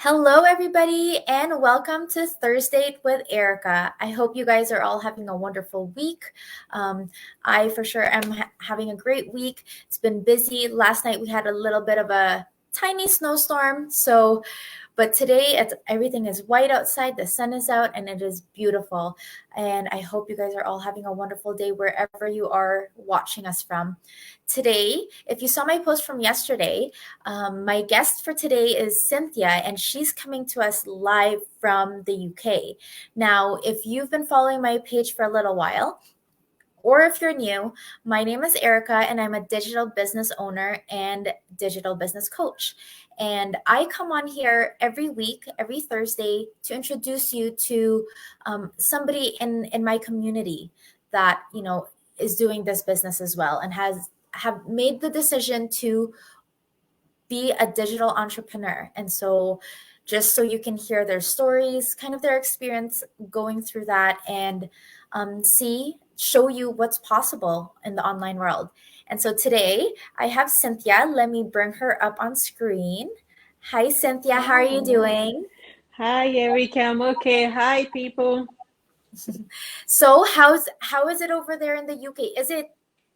Hello, everybody, and welcome to Thursdate with Erika. I hope you guys are all having a wonderful week. I for sure am having a great week. It's been busy. Last night we had a little bit of a tiny snowstorm, but today everything is white outside, the sun is out, and it is beautiful. And I hope you guys are all having a wonderful day wherever you are watching us from. Today, if you saw my post from yesterday, my guest for today is Cynthia, and she's coming to us live from the UK. Now, if you've been following my page for a little while, or if you're new, my name is Erika, and I'm a digital business owner and digital business coach. And I come on here every week, every Thursday, to introduce you to somebody in my community that is doing this business as well and have made the decision to be a digital entrepreneur. And so just so you can hear their stories, kind of their experience going through that, and show you what's possible in the online world. And so today I have Cynthia. Let me bring her up on screen. Hi, Cynthia. How are you Hi. doing? Hi, Erika. I'm okay. Hi, people. So how is it over there in the UK? Is it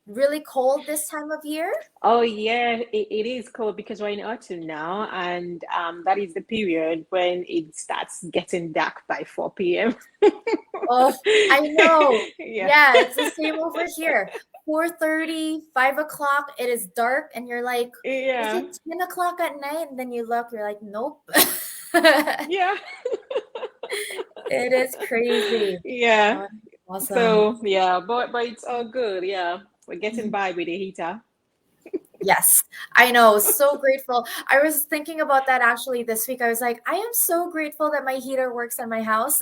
really cold this time of year? Oh, yeah, it is cold because we're in autumn now, and that is the period when it starts getting dark by 4 p.m. Oh, I know. Yeah. Yeah, it's the same over here. 4:30, 5 o'clock, it is dark, and you're like, is Yeah. it 10 o'clock at night? And then you look, you're like, nope. Yeah. It is crazy. Yeah. Oh, awesome. So, yeah, but it's all good. Yeah. We're getting by with the heater. Yes, I know. So grateful. I was thinking about that actually this week. I was like, I am so grateful that my heater works in my house.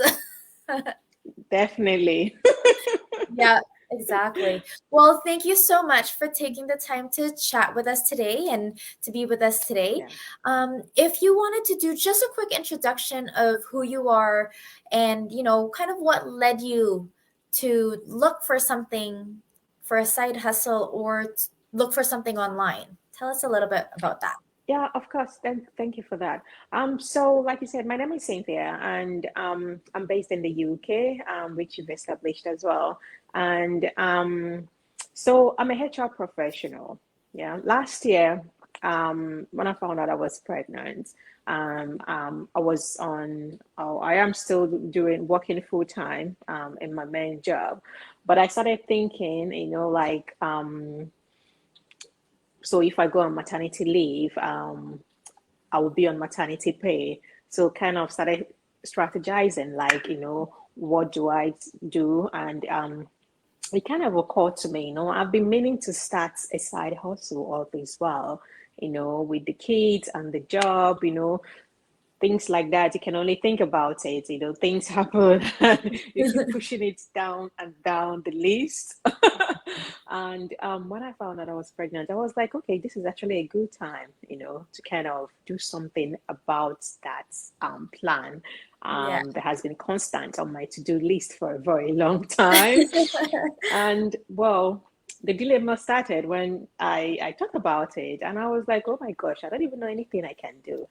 Definitely. Yeah, exactly. Well, thank you so much for taking the time to chat with us today and to be with us today. Yeah. If you wanted to do just a quick introduction of who you are and, kind of what led you to look for something for a side hustle or look for something online. Tell us a little bit about that. Yeah, of course. Thank you for that. So like you said, my name is Cynthia, and I'm based in the UK, which you've established as well. And so I'm a HR professional. Yeah. Last year, when I found out I was pregnant, I was on. Oh, I am still doing working full time in my main job, but I started thinking, so if I go on maternity leave, I will be on maternity pay. So kind of started strategizing, what do I do? And it kind of occurred to me, I've been meaning to start a side hustle all this while, with the kids and the job, things like that. You can only think about it, things happen and you keep pushing it down and down the list. And when I found out I was pregnant, I was like, okay, this is actually a good time, to kind of do something about that plan Yeah. that has been constant on my to-do list for a very long time. And well, the dilemma started when I thought about it, and I was like, oh my gosh, I don't even know anything I can do.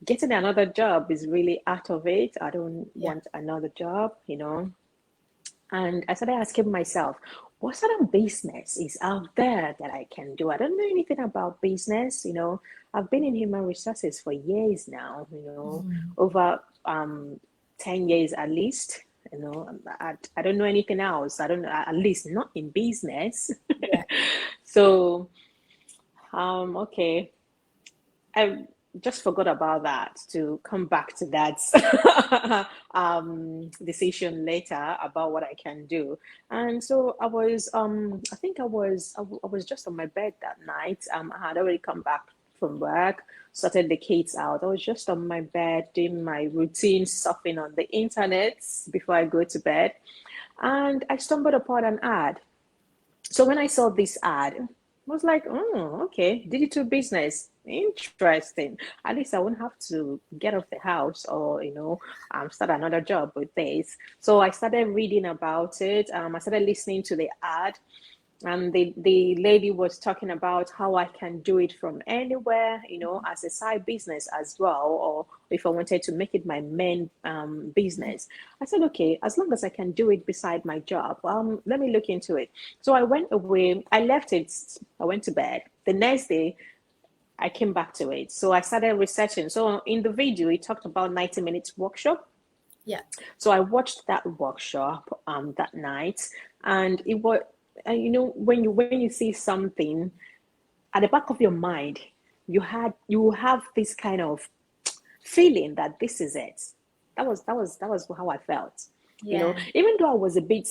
Getting another job is really out of it. I don't Yeah. want another job. And I started asking myself, what sort of business is out there that I can do? I don't know anything about business. I've been in human resources for years now, Mhm. over 10 years at least. I don't know anything else. I don't know, at least not in business. Yeah. So, okay. I just forgot about that to come back to that decision later about what I can do. And so I think I was just on my bed that night. I had already come back from work, sorted the kids out. I was just on my bed doing my routine, surfing on the internet before I go to bed. And I stumbled upon an ad. So when I saw this ad, I was like, oh, okay, digital business. Interesting. At least I won't have to get off the house or, start another job with this. So I started reading about it. I started listening to the ad. and the lady was talking about how I can do it from anywhere, as a side business as well, or if I wanted to make it my main business. I said, okay, as long as I can do it beside my job, let me look into it. So I went away, I left it, I went to bed. The next day, I came back to it. So I started researching. So in the video, it talked about 90 minutes workshop. Yeah. So I watched that workshop that night, and it was, when you see something at the back of your mind, you have this kind of feeling that this is it. That was how I felt. Yeah. Even though I was a bit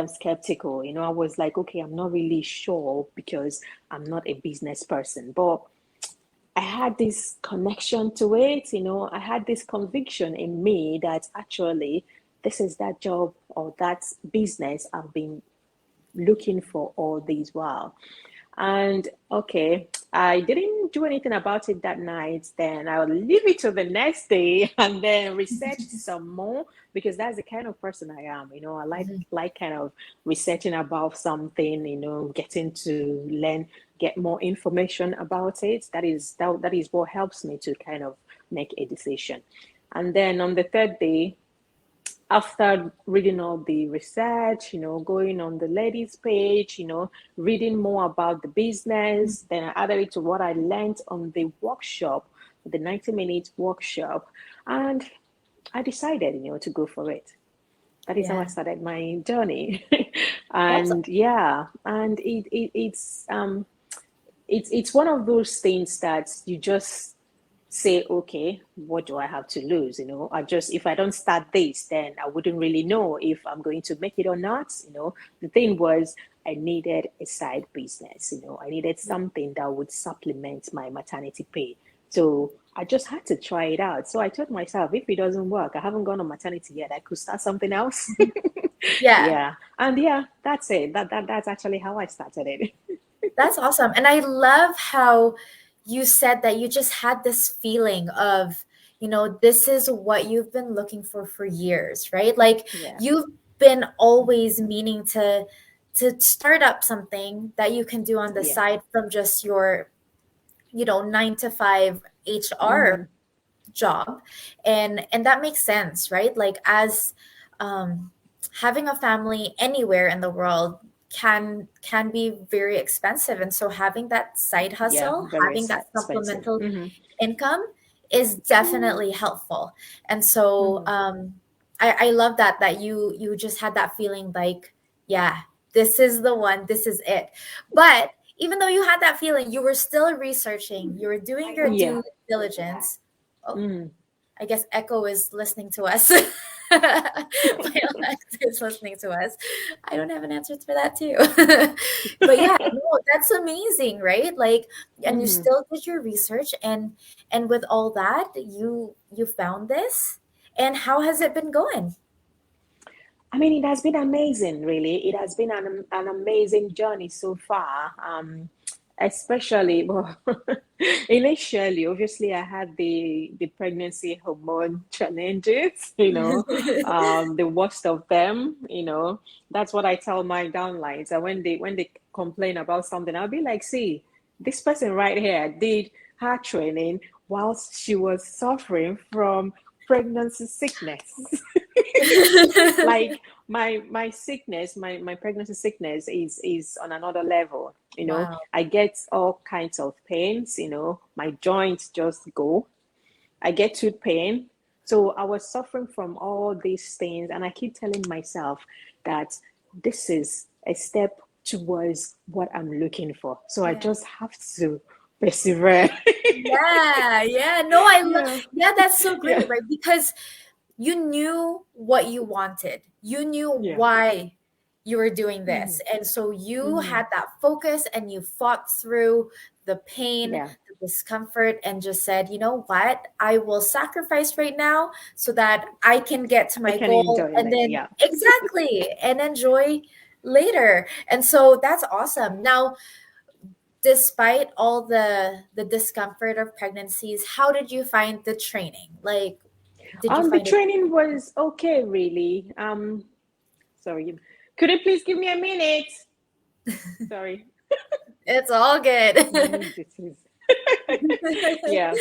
skeptical, I was like, okay, I'm not really sure because I'm not a business person, but I had this connection to it, I had this conviction in me that actually this is that job or that business I've been looking for all these while. And okay, I didn't do anything about it that night. Then I'll leave it to the next day and then research some more, because that's the kind of person I am. I like kind of researching about something, getting to learn, get more information about it. That is what helps me to kind of make a decision. And then on the third day, after reading all the research, going on the ladies page, reading more about the business, then I added it to what I learned on the workshop, the 90-minute workshop, and I decided, to go for it. That is how I Yeah. started my journey. That's And yeah, and it's one of those things that you just say, okay, what do I have to lose? If I don't start this, then I wouldn't really know if I'm going to make it or not. The thing was, I needed a side business. I needed something that would supplement my maternity pay. So I just had to try it out. So I told myself, if it doesn't work, I haven't gone on maternity yet, I could start something else. yeah. Yeah. And yeah, that's it. That's actually how I started it. That's awesome. And I love how you said that you just had this feeling of, this is what you've been looking for years, right? Like Yeah. you've been always meaning to start up something that you can do on the Yeah. side from just your, 9 to 5 HR Mm-hmm. job. And that makes sense, right? Like as um having a family anywhere in the world can be very expensive, and so having that side Yeah. hustle, Very having that expensive. supplemental Mm-hmm. income is definitely helpful. And so Mm-hmm. I love that you just had that feeling like, yeah, this is the one, this is it. But even though you had that feeling, you were still researching, you were doing your Yeah. due diligence. Oh, Mm. I guess Echo is listening to us. My Alexa is listening to us. I don't have an answer for that too. But yeah, no, that's amazing, right? Like, and you Mm-hmm. still did your research, and with all that, you found this. And how has it been going? I mean, it has been amazing, really. It has been an amazing journey so far. Especially, well, initially, obviously, I had the pregnancy hormone challenges, the worst of them, That's what I tell my downlines. And when they complain about something, I'll be like, see, this person right here did her training whilst she was suffering from pregnancy sickness. Like my sickness, my pregnancy sickness is on another level. Wow. I get all kinds of pains. My joints just go. I get tooth pain. So I was suffering from all these things, and I keep telling myself that this is a step towards what I'm looking for. So I Yeah. just have to persevere. Yeah, yeah. No, I love, Yeah, yeah, that's so yeah, great, right? Because you knew what you wanted. You knew yeah. why you were doing Hmm. this. And so you Hmm. had that focus and you fought through the pain, Yeah, the discomfort, and just said, you know what? I will sacrifice right now so that I can get to I my can goal enjoy and it. then Yeah. exactly and enjoy later. And so that's awesome. Now, despite all the discomfort of pregnancies, how did you find the training? Like, did you The find it? training was okay, really. Sorry, could you please give me a minute? Sorry. It's all good. This is yeah.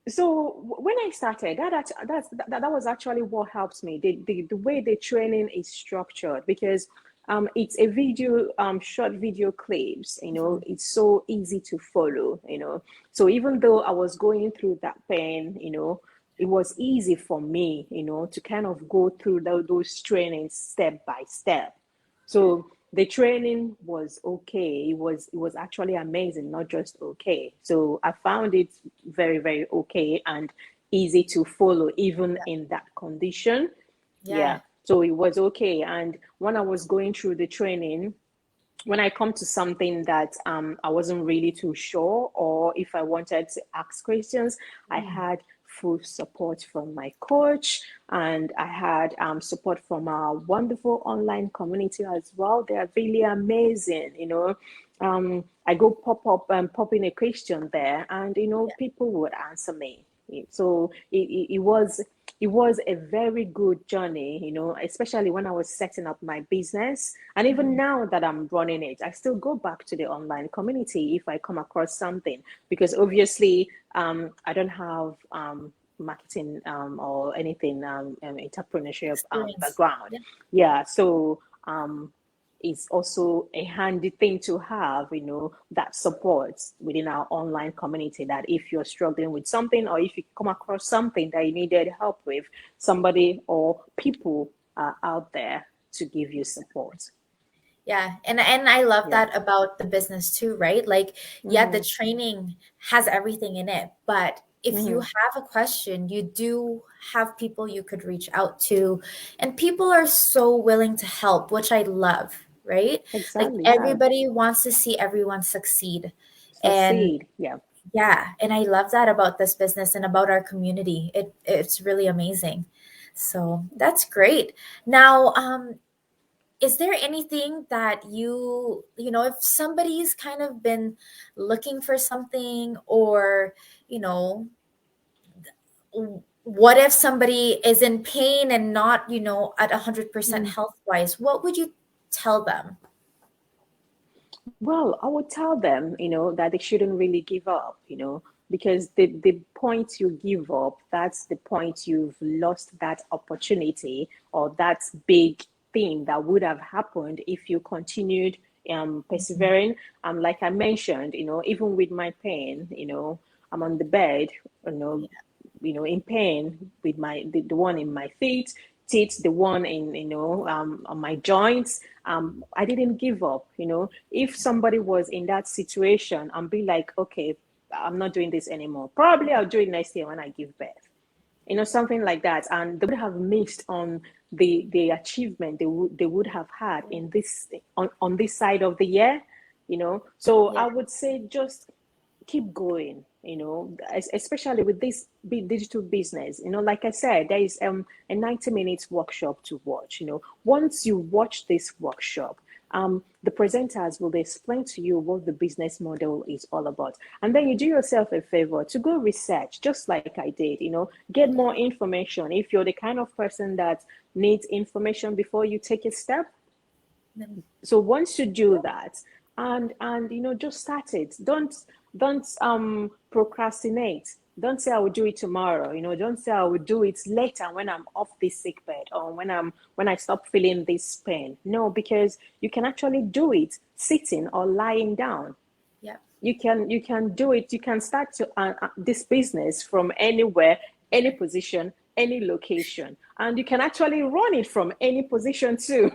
So when I started, that was actually what helped me. The way the training is structured, because it's a video, short video clips. Mhm. It's so easy to follow. So even though I was going through that pain, it was easy for me, to kind of go through those trainings step by step. So the training was okay. It was actually amazing, not just okay. So I found it very, very okay and easy to follow, even in that condition. Yeah. Yeah. So it was okay. And when I was going through the training, when I come to something that I wasn't really too sure, or if I wanted to ask questions, I Mm. had full support from my coach, and I had support from our wonderful online community as well. They are really amazing. I go pop up and pop in a question there, and Yeah. people would answer me. So it was a very good journey, especially when I was setting up my business. And even Mhm. now that I'm running it, I still go back to the online community if I come across something, because obviously I don't have marketing or anything entrepreneurship Experience. background. Yeah. Yeah, so it's also a handy thing to have, that supports within our online community, that if you're struggling with something, or if you come across something that you needed help with, somebody or people are out there to give you support. Yeah, and I love Yeah. that about the business too, right? Like, yeah, the Mm-hmm. training has everything in it, but if you Mm-hmm. have a question, you do have people you could reach out to, and people are so willing to help, which I love, right? Like Exactly. Yeah. everybody wants to see everyone succeed. And Succeed. Yeah. yeah, and I love that about this business and about our community. It's really amazing. So that's great. Now, is there anything that if somebody's kind of been looking for something, or you know what if somebody is in pain and not at 100% Mm. health wise, what would you tell them? Well, I would tell them, that they shouldn't really give up, because the point you give up, that's the point you've lost that opportunity, or that big thing that would have happened if you continued Mhm. persevering. Like I mentioned, even with my pain, I'm on the bed, you know, in pain with the one in my feet, teeth, the one in on my joints. I didn't give up. If somebody was in that situation, I'm be like, okay, I'm not doing this anymore. Probably I'll do it next year when I give birth. Something like that, and they would have missed on the achievement they would have had in this on this side of the year. So Yeah. I would say just keep going, especially with this big digital business. Like I said, there is a 90 minutes workshop to watch. Once you watch this workshop, the presenters will explain to you what the business model is all about, and then you do yourself a favor to go research, just like I did. Get more information. If you're the kind of person that needs information before you take a step, so once you do that, and just start it. Don't procrastinate. Don't say I will do it tomorrow. Don't say I will do it later when I'm off this sick bed, or when I stop feeling this pain. No, because you can actually do it sitting or lying down. Yeah. You can do it. You can start this business from anywhere, any position, any location, and you can actually run it from any position too.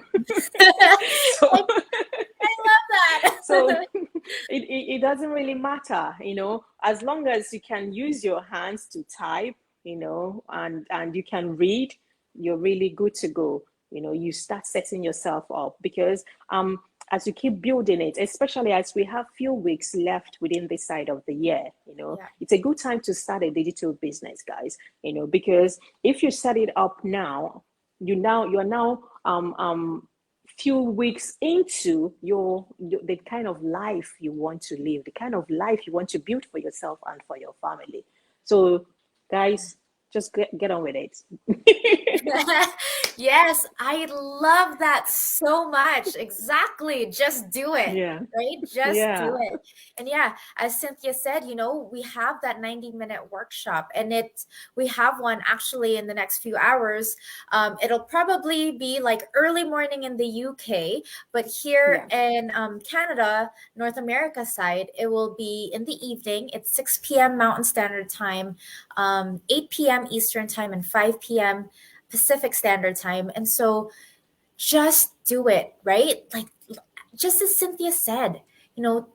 So I love so that. it doesn't really matter, as long as you can use your hands to type, and you can read, you're really good to go. You start setting yourself up, because as you keep building it, especially as we have few weeks left within this side of the year, Yeah. it's a good time to start a digital business, guys. Because if you set it up now, you're now few weeks into the kind of life you want to live, the kind of life you want to build for yourself and for your family. So, guys, just get on with it. Yes, I love that so much. Exactly. Just do it, Yeah. right? Just do Yeah. it. And yeah, as Cynthia said, we have that 90-minute workshop, and we have one actually in the next few hours. It'll probably be like early morning in the UK, but here Yeah. in Canada, North America side, it will be in the evening. It's 6 p.m. Mountain Standard Time, 8 p.m. Eastern Time, and 5 p.m. Pacific Standard Time. And so just do it, right? Like just as Cynthia said, you know,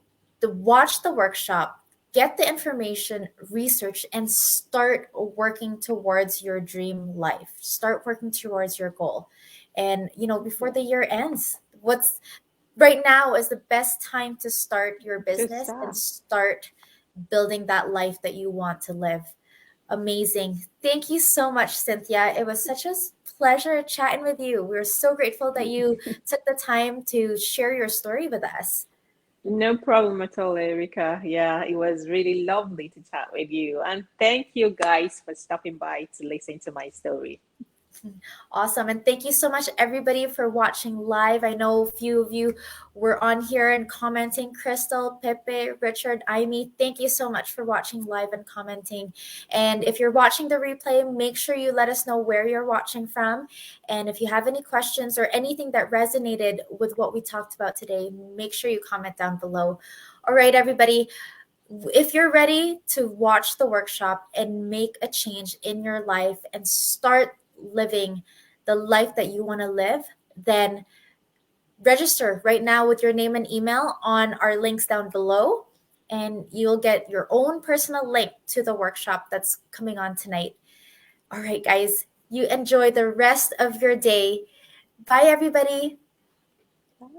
watch the workshop, get the information, research, and start working towards your dream life. Start working towards your goal. And before Yeah. the year ends, what's right now is the best time to start your Just business and start building that life that you want to live. Amazing. Thank you so much, Cynthia. It was such a pleasure chatting with you. We're so grateful that you took the time to share your story with us. no problem at all, Erika. Yeah, it was really lovely to chat with you. And thank you guys for stopping by to listen to my story. Awesome. And thank you so much, everybody, for watching live. I know a few of you were on here and commenting. Crystal, Pepe, Richard, Amy, thank you so much for watching live and commenting. And if you're watching the replay, make sure you let us know where you're watching from. And if you have any questions or anything that resonated with what we talked about today, make sure you comment down below. All right, everybody. If you're ready to watch the workshop and make a change in your life and start living the life that you want to live, then register right now with your name and email on our links down below, and you'll get your own personal link to the workshop that's coming on tonight. All right, guys, you enjoy the rest of your day. Bye, everybody. Bye.